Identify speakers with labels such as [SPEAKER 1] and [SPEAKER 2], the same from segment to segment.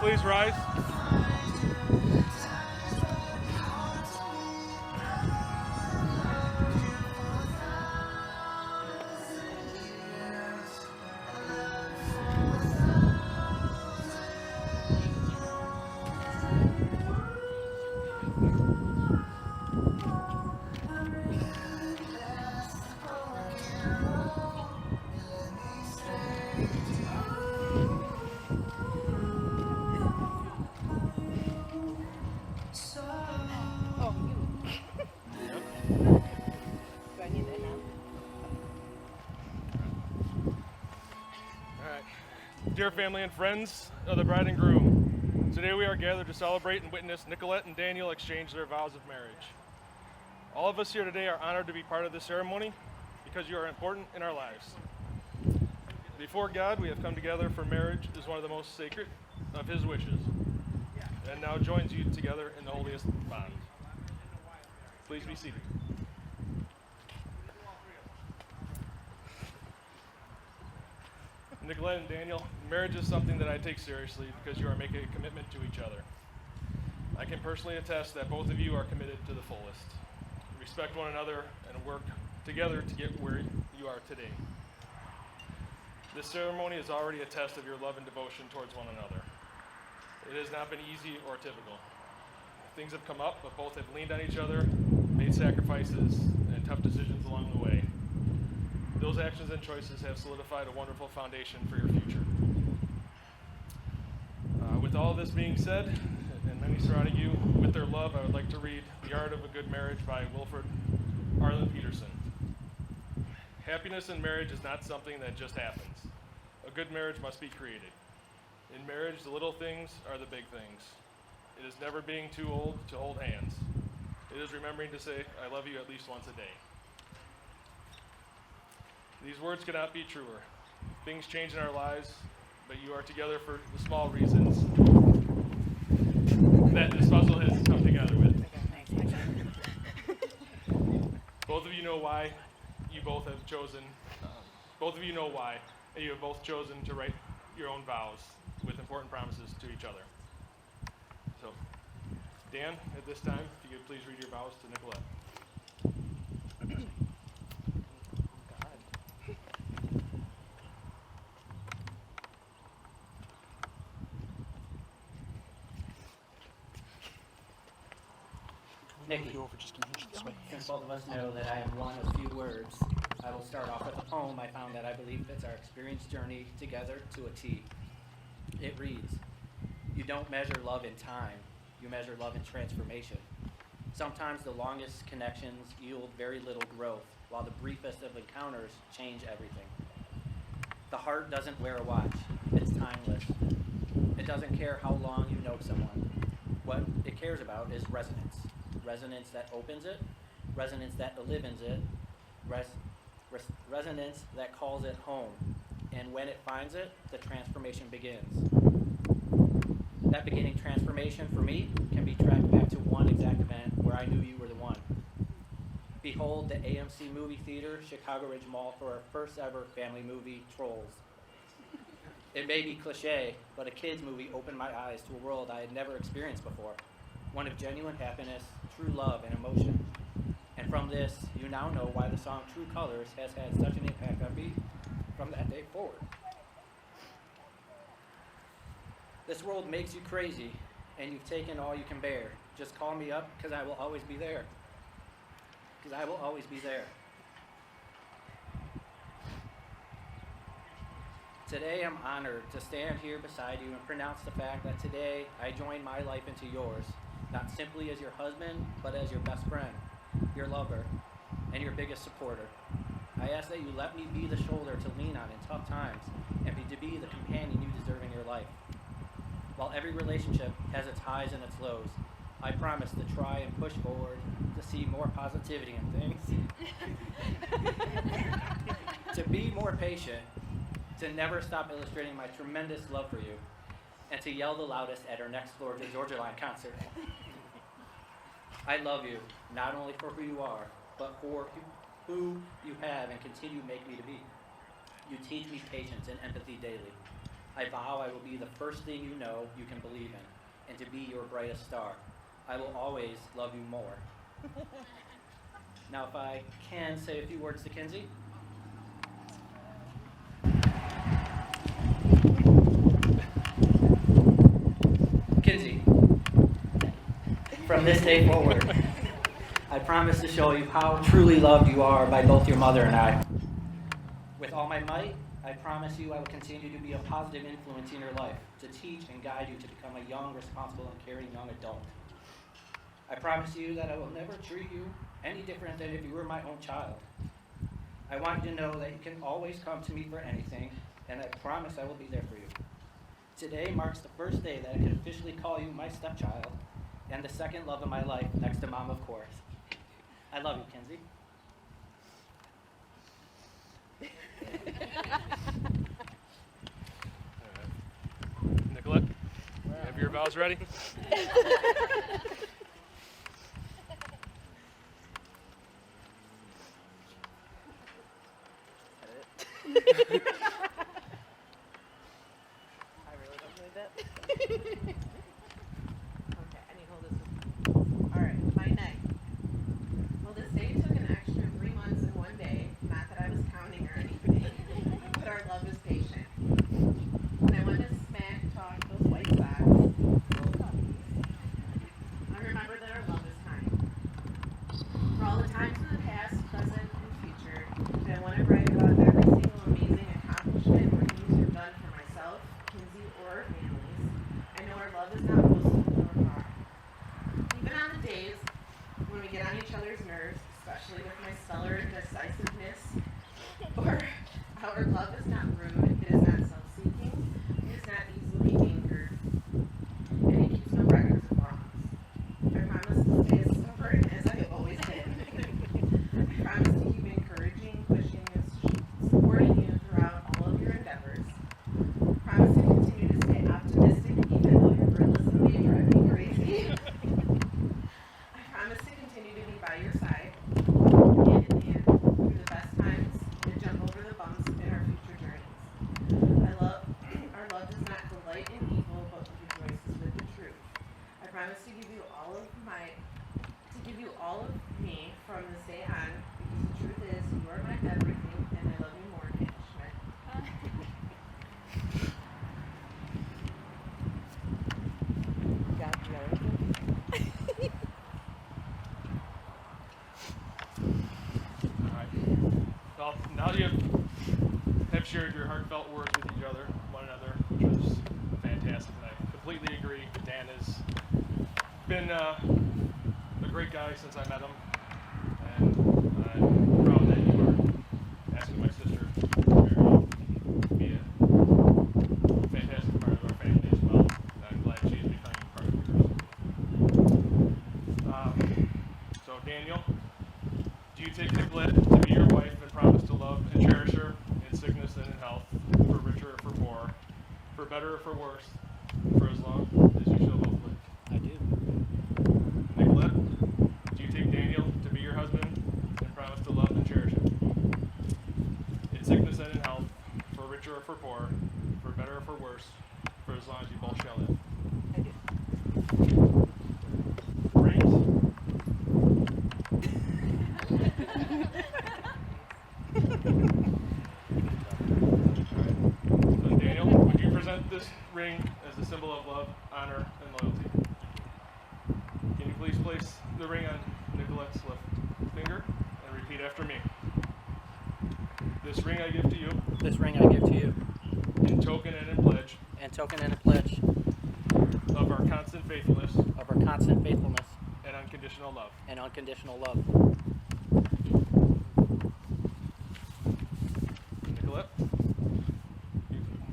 [SPEAKER 1] Please rise.
[SPEAKER 2] Oh, you.
[SPEAKER 1] Yep.
[SPEAKER 2] Do I need that now?
[SPEAKER 1] All right. Dear family and friends of the bride and groom, today we are gathered to celebrate and witness Nicole and Daniel exchange their vows of marriage. All of us here today are honored to be part of this ceremony because you are important in our lives. Before God, we have come together for marriage is one of the most sacred of His wishes, and now joins you together in the holiest bond. Please be seated. Nicole and Daniel, marriage is something that I take seriously because you are making a commitment to each other. I can personally attest that both of you are committed to the fullest. Respect one another and work together to get where you are today. This ceremony is already a test of your love and devotion towards one another. It has not been easy or typical. Things have come up, but both have leaned on each other, made sacrifices, and tough decisions along the way. Those actions and choices have solidified a wonderful foundation for your future. With all this being said, and many surrounding you with their love, I would like to read The Art of a Good Marriage by Wilfred Arlen Peterson. Happiness in marriage is not something that just happens. A good marriage must be created. In marriage, the little things are the big things. It is never being too old to hold hands. It is remembering to say, I love you at least once a day. These words cannot be truer. Things change in our lives, but you are together for the small reasons that this puzzle has come together with. Both of you know why you both have chosen, both of you know why, and you have both chosen to write your own vows with important promises to each other. So, Dan, at this time, if you could please read your vows to Nicolette.
[SPEAKER 3] Nikki, since both of us know that I am one of few words, I will start off with a poem I found that I believe fits our experience journey together to a T. It reads, you don't measure love in time, you measure love in transformation. Sometimes the longest connections yield very little growth, while the briefest of encounters change everything. The heart doesn't wear a watch, it's timeless. It doesn't care how long you know someone. What it cares about is resonance. Resonance that opens it, resonance that delivers it, resonance that calls it home. And when it finds it, the transformation begins. That beginning transformation for me can be tracked back to one exact event where I knew you were the one. Behold the AMC movie theater, Chicago Ridge Mall, for our first ever family movie, Trolls. It may be cliche, but a kid's movie opened my eyes to a world I had never experienced before. One of genuine happiness, true love, and emotion. And from this, you now know why the song True Colors has had such an impact on me from that day forward. This world makes you crazy, and you've taken all you can bear. Just call me up, because I will always be there. Because I will always be there. Today I'm honored to stand here beside you and pronounce the fact that today I join my life into yours, not simply as your husband, but as your best friend, your lover, and your biggest supporter. I ask that you let me be the shoulder to lean on in tough times, and to be the companion you deserve in your life. While every relationship has its highs and its lows, I promise to try and push forward to see more positivity in things, to be more patient, to never stop illustrating my tremendous love for you, and to yell the loudest at our next Florida Georgia Line concert. I love you, not only for who you are, but for who you have and continue to make me to be. You teach me patience and empathy daily. I vow I will be the first thing you know you can believe in, and to be your brightest star. I will always love you more. Now, if I can say a few words to Kinsey. Kinsey, from this day forward, I promise to show you how truly loved you are by both your mother and I. With all my might, I promise you I will continue to be a positive influence in your life, to teach and guide you to become a young, responsible, and caring young adult. I promise you that I will never treat you any different than if you were my own child. I want you to know that you can always come to me for anything, and I promise I will be there for you. Today marks the first day that I can officially call you my stepchild, and the second love of my life, next to Mom, of course. I love you, Kinsey.
[SPEAKER 1] Nicolette, you have your vows ready?
[SPEAKER 2] I really don't need that. Okay, I need to hold this. Alright, my neck. Well, this day took an extra 3 months and 1 day. Not that I was counting or anything, but our love is patient. When I went to smack talk those White Sox, I remember that our love is kind. For all the times in the past, present, and future, that I want to brag about every single amazing accomplishment or things we've done for myself, Kinsey, or our families, I know our love is not boastful nor far. Even on the days when we get on each other's nerves, especially with my stellar indecisiveness, or our love is not rude, it is not self-seeking, it is not easily angered, and it keeps no records of wrongs. I promise to stay as stubborn as I always been. I promise to keep encouraging, pushing, and supporting you throughout all of your endeavors. I promise to continue to stay optimistic even though your realism may drive me crazy. I promise to continue to be by your side, hand in hand, through the best times, and jump over the bumps in our future journeys. Our love does not delight in evil, but rejoices with the truth. I promise to give you all of me from this day on, because the truth is, you are my everything, and I love you more, Nick Schmidt. Got everything?
[SPEAKER 1] Alright. Well, now that you have shared your heartfelt words with each other, one another, which was fantastic, and I completely agree. Dan has been a great guy since I met him, and I'm proud that you are asking my sister to marry him, to be a fantastic part of our family as well. And I'm glad she's becoming part of yours. So Daniel, do you take Nicolette to be your wife and promise to love and cherish her in sickness and in health, for richer or for poorer, for better or for worse, for as long as you shall both live?
[SPEAKER 3] I do.
[SPEAKER 1] Nicolette, do you take Daniel to be your husband and promise to love and cherish him in sickness and in health, for richer or for poorer, for better or for worse, for as long as you both shall live?
[SPEAKER 2] I do.
[SPEAKER 1] Rings? So Daniel, would you present this ring as a symbol of love, honor, and loyalty? Can you please place the ring on Nicolette's left finger and repeat after me? This ring I give to you,
[SPEAKER 3] This ring I give to you,
[SPEAKER 1] in token and in pledge
[SPEAKER 3] in token and a pledge
[SPEAKER 1] of our constant faithfulness
[SPEAKER 3] of our constant faithfulness
[SPEAKER 1] and unconditional love.
[SPEAKER 3] and unconditional love.
[SPEAKER 1] Nicolette,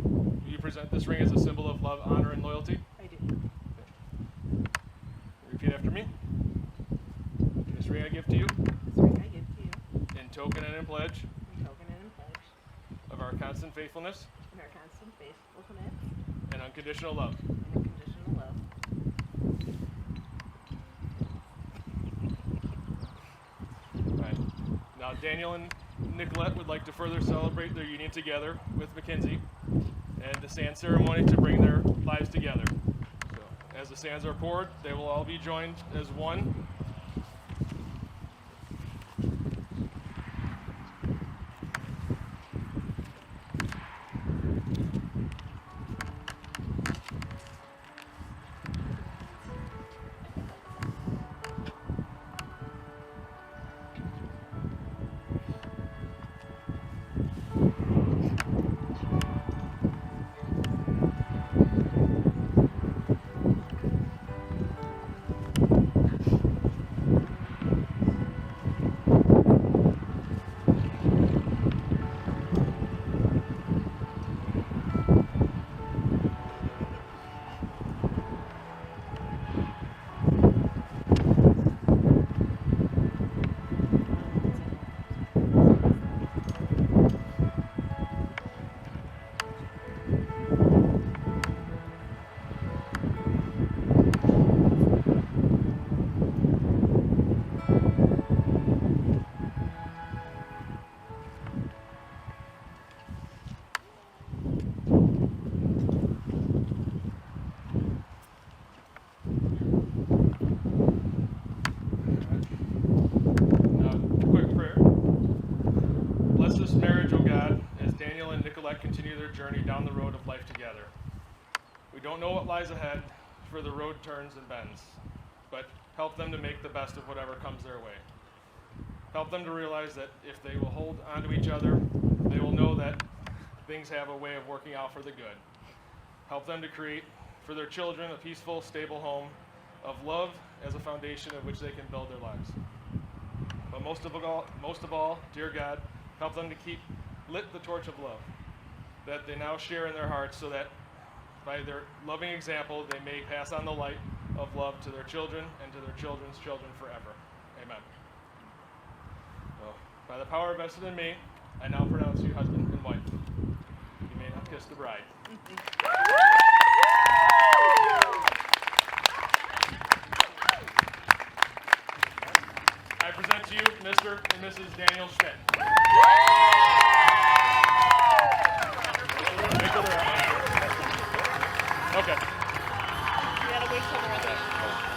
[SPEAKER 1] will you present this ring as a symbol of love, honor, and loyalty?
[SPEAKER 2] I do.
[SPEAKER 1] Repeat after give to you
[SPEAKER 2] this ring I give to you,
[SPEAKER 1] in token and in pledge
[SPEAKER 2] in token and in pledge
[SPEAKER 1] of our constant faithfulness
[SPEAKER 2] and our constant faithfulness
[SPEAKER 1] and unconditional love.
[SPEAKER 2] and unconditional love.
[SPEAKER 1] All right. Now, Daniel and Nicolette would like to further celebrate their union together with Mackenzie and the sand ceremony to bring their lives together. So, as the sands are poured, they will all be joined as one. Bless this marriage, O God, as Daniel and Nicolette continue their journey down the road of life together. We don't know what lies ahead, for the road turns and bends, but help them to make the best of whatever comes their way. Help them to realize that if they will hold on to each other, they will know that things have a way of working out for the good. Help them to create for their children a peaceful, stable home of love as a foundation of which they can build their lives. But most of all, dear God, help them to keep lit the torch of love that they now share in their hearts, so that by their loving example, they may pass on the light of love to their children and to their children's children forever. Amen. So, by the power vested in me, I now pronounce you husband and wife. You may now kiss the bride. I present to you Mr. and Mrs. Daniel Schmidt. Okay.
[SPEAKER 2] You gotta wait till they're there.